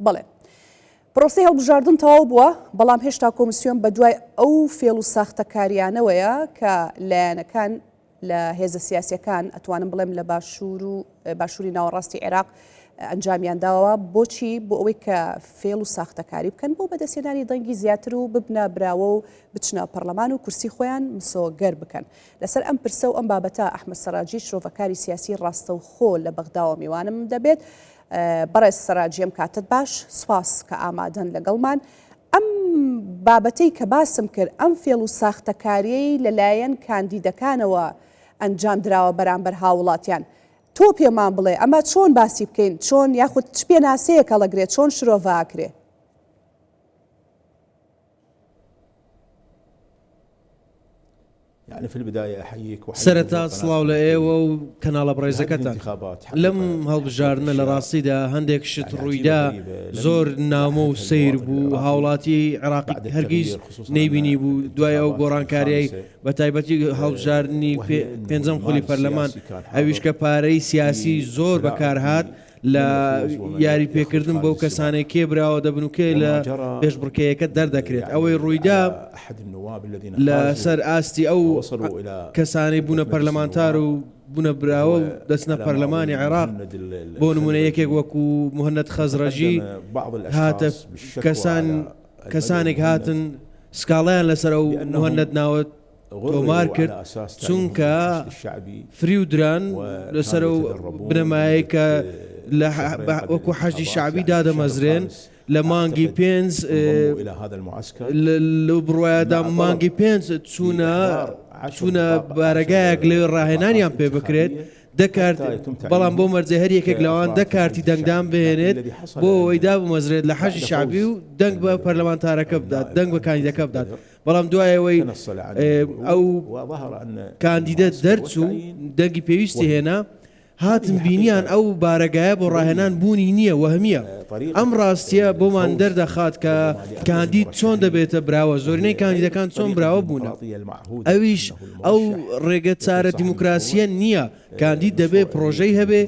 بەڵێ پرۆسی هەڵبژاردن تەواو بووە بەڵام هێشتا کۆمیسیۆن بە دوای ئەو فێڵ و ساختەکاریانەوەیە کە لایەنەکان لە هێزە سیاسیەکان ئەتوانم بڵێم لە باشووری ناوەڕاستی عێراق ئەنجامیان داوە بۆچی بۆ ئەوەی کە فێڵ و ساختەکاری بکەن بۆ بەدەستێنانی دەنگی زیاتر و ببنە براوە و بچنە پەرلەمان و کورسی خۆیان مسۆگەر بکەن لەسەر ئەم پرسە و ئەم بابەتە ئەحمەد سەراجی شرۆڤەکاری سیاسی ڕاستەوخۆ لە بەغداوە میوانم دەبێت بەڕێز سەراجی ئەم کاتت باش سوپاس کە ئامادەن لەگەڵمان ئەم بابەتەی کە باسم کرد ئەم فێڵ و ساختەکاریەی لەلایەن کاندیدەکانەوە ئەنجام دراوە بەرامبەر هاوڵاتیان تۆ پێمان بڵێ ئەمە چۆن باسی بکەین چۆن یاخود چ پێناسەیە کەڵەگرێت چۆن شرۆڤاکرێ يعني في البداية أحييك سرتا سڵاو لە ئێوە و کەناڵە بڕێزەکەتان لەم هەڵبژاردنە لە ڕاستیدا هەندێک شت ڕوویدا زۆر نامۆ و سیر بوو هاوڵاتی عێراقی هەرگیز نەیبینی بوو دوای ئەو گۆڕانکاریەی بە تایبەتی هەڵبژاردننی پێنجەم خۆلی پەرلەمان ئەویش کە پارەی سیاسی زۆر بەکارهات لە یاری پێکردن بەو کەسانێک کێبراوە دەبن و کێ لە پێشبڕکەیەکە دەردەکرێت ئەوەی ڕوویدا لە سەر ئاستی ئەو کەسانەی بوونە پەرلەمانتار و بوونە براوە و دەچنە پەرلەمانی عێراق بۆ نمونە یەکێک وەکو موهەنەد خەزڕەژی هاتە کەسانێک هاتن سکاڵیان لەسەر ئەو موهەنەد ناوت تۆمار کرد چونکە فری و دران لەسەر ئەو بنەمایە کە وەکو حەجی شعبی دادەمەزرێن لە مانگی پێنج لە بڕواایەدا مانگی پێنج چوونە بارەگایەک لێ ڕاهێنانیان پێ بکرێت دەکات بەڵام بۆ مەرجێ هەر یەکێک لەوان دەکارتی دەنگدان بهێنێت بۆ ئەوەی دابمەزرێت لە حەجی شعبی و دەنگ بە پەرلەمانتارەکە بدات دەنگ بە کاندیدەکە بدات بەڵام دوایەوەی ئەو کاندیدە دەرچوو دەنگی پێویستی هێنا هاتن بینیان ئەو بارەگایە بۆ ڕاهێنان بوونی نییە وەهمیە ئەم ڕاستیە بۆمان دەردەخات کە کاندید چۆن دەبێتە براوە زۆرینەی کاندیدەکان چۆن براوە بوونە ئەویش ئەو ڕێگە چارە دیموکراسیە نییە کاندید دەبێت پرۆژەی هەبێ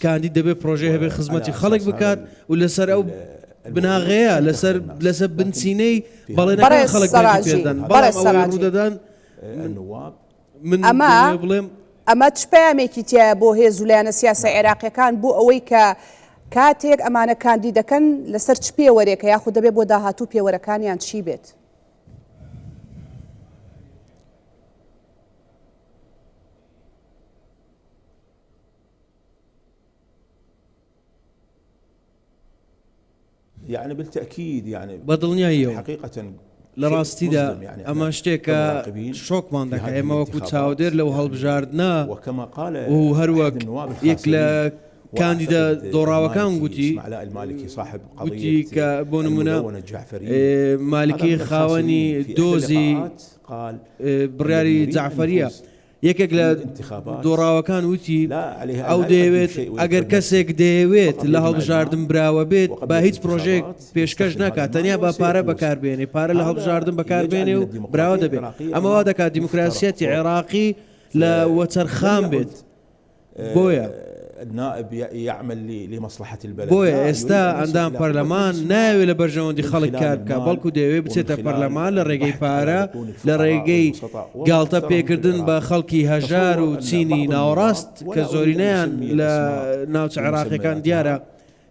کاندید دەبێت پرۆژەی هەبێ خزمەتی خەڵک بکات و لەسەر ئەو بناغەیە لەسەر بنچینەی بەڵێنەکان خەڵک پێدەن بەڵام ئەوەی ڕوودەدان من بڵێم ئەمە چ پامێکی تایە بۆ هێز و لایەنە سیاسە عێراقیەکان بۆ ئەوەی کە کاتێک ئەمانە کاندیدەکەن لەسەر چ پێوەرێکە یاخود دەبێت بۆ داهاتوو پێوەرەکانیان چی بێت؟ يعني بالتأكيد يعني بدڵنیاییەوە حقيقة لە ڕاستیدا ئەمە شتێکە شۆکمان دەکە ئێمە وەکو چاودێر لەو هەڵبژاردنە و هەروەک یەک لە کاندیدە دۆڕاوەکان گوتی کە بۆ نمونە مالیکی خاوەنی دۆزی بڕیاری جعفەریە یەکێک لە دۆڕاوەکان وتی ئەو دەیەوێت ئەگەر کەسێک دەیەوێت لە هەڵبژاردن براوە بێت با هیچ پرۆژێک پێشکەش ناکات تەنیا با پارە بەکاربێنێ پارە لە هەڵبژاردن بەکاربێنێ و براوە دەبێت ئەمە وا دەکات دیموکراسیەتی عێراقی لە وەچەرخان بێت بۆیە النائب يعمل لمصلحة البلد بۆیە ئێستا ئەندام پەرلەمان ناوێت لە بەرژەوەندی خەڵک کار بکە بەڵکو دەوێت بچێتە پەرلەمان لە ڕێگەی پارە لە ڕێگەی گاڵتە پێکردن بە خەڵکی هەژار و چینی ناوەڕاست کە زۆرینەیان لە ناوچە عێراقیەکان دیارە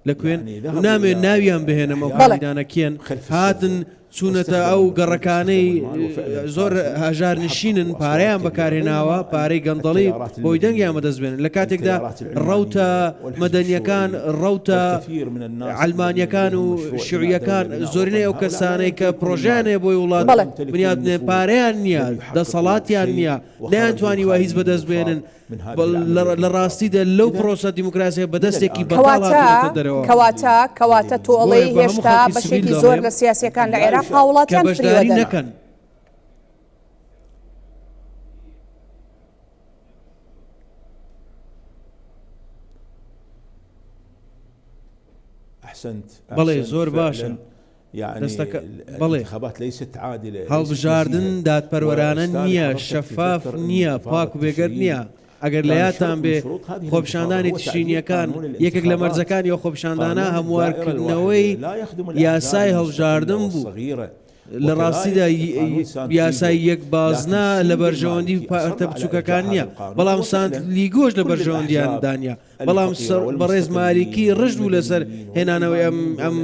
لەکوێن نامێت ناویان بهێنەمە خەڵکدانەکیان هاتن چوونەتە ئەو گەڕەکانەی زۆر هەژار نشینن پارەیان بەکارهێناوە پارەی گەندەڵی بۆی دەنگیان بەدەستبێنن لە کاتێکدا ڕەوتە مەدەنیەکان ڕەوتە ئەلمانیەکان و شیوعیەکان زۆرینەی ئەو کەسانەی کە پرۆژیانێ بۆی وڵات بنیادنێ پارەیان نییە دەسەڵاتیان نییە نەیانتوانی وا هیچ بەدەستبێنن لە ڕاستیدا لەو پرۆسە دیموکراسیە بەدەستێکی کەواتە تۆڵەی هێشتا بەشێکی زۆر لە سیاسیەکان لە عێراق هاوڵاتیان بەشداری نەکەن. بەڵێ زۆر باشە هەڵبژاردن دادپەروەرانە نییە شەفاف نییە پاک و بێگەر نییە ئەگەر لە یاتان بێ خۆپشاندانی تشرینیەکان یەکێک لە مەرجەکانی ئەو خۆپشاندانە هەموارکردنەوەی یاسای هەڵبژاردن بوو. لە ڕاستیدا یاسای یەک بازنا لە بەرژەوەندی پارتە بچووکەکان نییە، بەڵام سانتلیگۆش لە بەرژەوەندیاندانە، بەڵام بەڕێز مالیکی ڕژد بوو لەسەر هێنانەوەی ئەم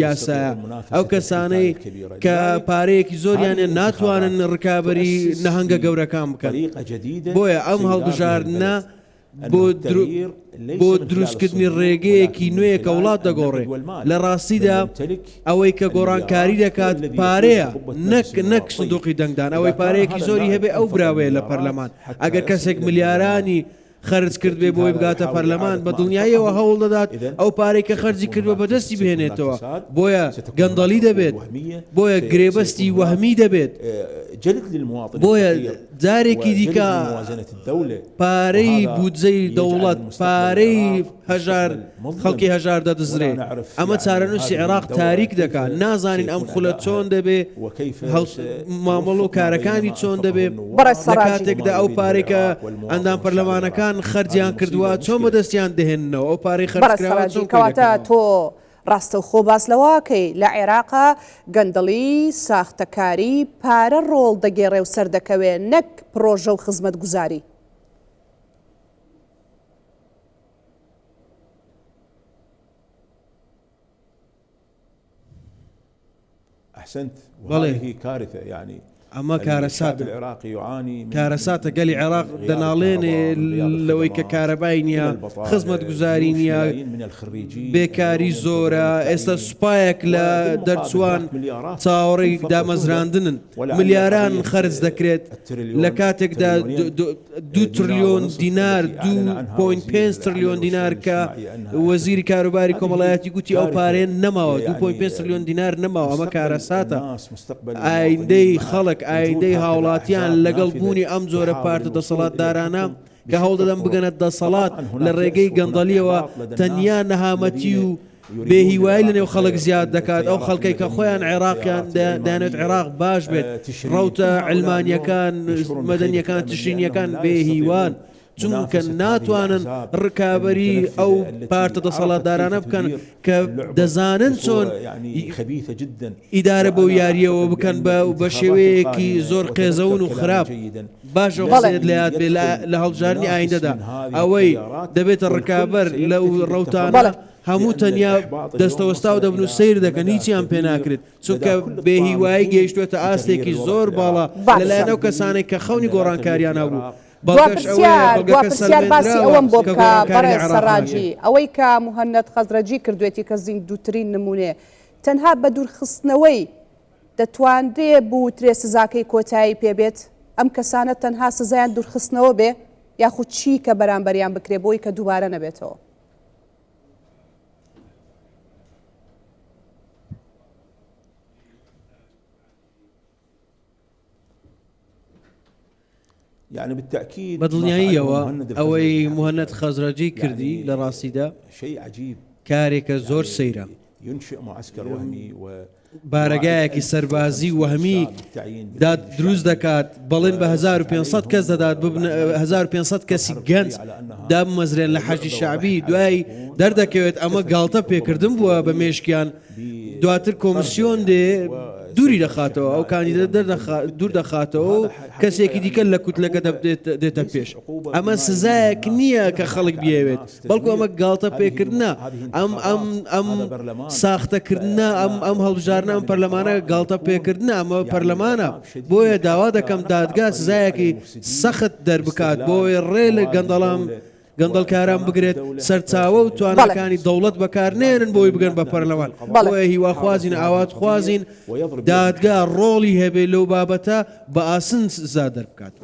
یاسایە. ئەو کەسانەی کە پارەیەکی زۆریانە ناتوانن ڕکابەری نەهەنگە گەورەکان بکەن، بۆیە ئەم هەڵبژاردنە بۆ دروستکردنی ڕێگەیەکی نوێیەکە وڵات دەگۆڕێ. لە ڕاستیدا ئەوەی کە گۆڕانکاری دەکات پارەیە نەک سندوقی دەنگدان، ئەوەی پارەیەکی زۆری هەبێ ئەو براوەیە لە پەرلەمان. ئەگەر کەسێک ملیارانی خەرج کرد بێ بۆی بگاتە پەرلەمان، بە دڵنیاییەوە هەوڵ دەدات ئەو پارەی کە خەرجی کردوە بەدەستی بهێنێتەوە، بۆیە گەندەڵی دەبێت، بۆیە گرێبەستی وەهمی دەبێت، بۆیە جارێکی دیکە پارەی بودجەی دەوڵەت، پارەی خەڵکی هەژار دەدزرێت. ئەمە چارەنووسی عێراق تاریک دەکات، نازانین ئەم خولە چۆن دەبێ، مامەڵ و کارەکانی چۆن دەبێ، لە کاتێکدا ئەو پارەی کە ئەندام پەرلەمانەکان خەرجیان کردووە چۆن بەدەستیان دەهێننەوە، ئەو پارەی خەرجکەواتە تۆ ڕاستەوخۆ باس لەواکەی لە عێراقا گەندەڵی ساختەکاری پارە ڕۆڵ دەگێڕێ و سەردەکەوێ، نەک پرۆژە و خزمەت گوزاری. أحسنت. وهذه كارثة يعني ئەمە کارەساتە گەلی عێراق دەناڵێنێ لەوەی کە کارەبای نییە، خزمەت گوزاری نییە، بێکاری زۆرە. ئێستا سوپایەک لە دەرچوان چاوەڕێی دامەزراندنن، ملیاران خەرج دەکرێت لە کاتێکدا 2 تریلیۆن دینار 2.5 تریلیۆن دینار کە وەزیری کاروباری کۆمەڵایەتی گوتی ئەو پارێن نەماوە، 2.5 تریلیۆن دینار نەماوە. ئەمە کارەساتە. ئایندەی خەڵک، ئایندەی هاوڵاتیان لەگەڵ بوونی ئەم جۆرە پارتە دەسەڵاتدارانە کە هەوڵ دەدەن بگەنە دەسەڵات لە ڕێگەی گەندەڵیەوە تەنیا نەهامەتی و بێهیوایی لە نێو خەڵک زیاد دەکات. ئەو خەڵکەی کە خۆیان عێراقیان دەیانێت عێراق باش بێت، ڕەوتە علمانیەکان، مەدەنیەکان، تشرینیەکان بێهیوان، چونکە ناتوانن ڕکابەری ئەو پارتە دەسەڵاتدارانە بکەن کە دەزانن چۆن ئیدارە بەو یاریەوە بکەن بە شێوەیەکی زۆر قێزەون و خراپ. باش ڕێت لە یاد بێ لە هەڵبژاردننی ئایندەدا ئەوەی دەبێتە ڕکابەر لەو ڕەوتانە هەموو تەنیا دەستەوەستا و دەبن و سیر دەکەن، هیچیان پێ ناکرێت، چونکە بێهیوایی گەیشتوێتە ئاستێکی زۆر باڵا لەلایەن ئەو کەسانێک کە خەونی گۆڕانکاریان هەبوو. پرسیار باسی ئەوەم بۆ بکە بەڕێز سەراجی، ئەوەی کە موهەنەد خەزرەجی کردوێتی کە زیندووترین نمونێ، تەنها بە دوورخستنەوەی دەتواندێ بووترێ سزاکەی کۆتایی پێبێت؟ ئەم کەسانە تەنها سزایان دوورخستنەوە بێ، یاخود چی کە بەرامبەریان بکرێ بۆی کە دووبارە نەبێتەوە؟ يعني بالتأكيد بەدڵنیاییەوە ئەوەی موهەنەد خەزرەجی کردی لە ڕاستیدا کارێکە زۆر سەیرە، بارەگایەکی سەربازی وەهمی دروست دەکات، بەڵێن بە 1500 کەس دەدات، 1500 کەسی گەنج دامەزرێن لە حەجی شعبی، دوای دەردەکەوێت ئەمە گاڵتە پێکردن بووە بە مێشکیان، دواتر کۆمسیۆن دێ دووری دەخاتەوە، ئەو کاندیدە دوور دەخاتەوە و کەسێکی دیکە لە کوتلەکە دێتە پێش. ئەمە سزایەک نییە کە خەڵک بیاوێت، بەڵکو ئەمە گاڵتە پێکردنە، ئەم ساختەکردنە، ئەم هەڵبژارنە ئەم پەرلەمانە گاڵتە پێکردنە، ئەمە پەرلەمانە. بۆیە داوا دەکەم دادگا سزایەکی سەخت دەربکات بۆی ڕێ لە گەندەڵکاران بگرێت، سەرچاوە و توانەکانی دەوڵەت بەکارنێنن بۆی بگەن بە پەرلەمان. بۆیە هیواخوازین، ئاوات خوازین دادگا ڕۆڵی هەبێ لەو بابەتە بە ئاسن سزا دەربکات.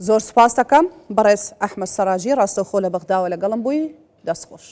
زۆر سوپاس دەکەم بەڕێز ئەحمەد سەراجی، ڕاستەوخۆ لە بەغداوە لەگەڵم بووی، دەستخۆش.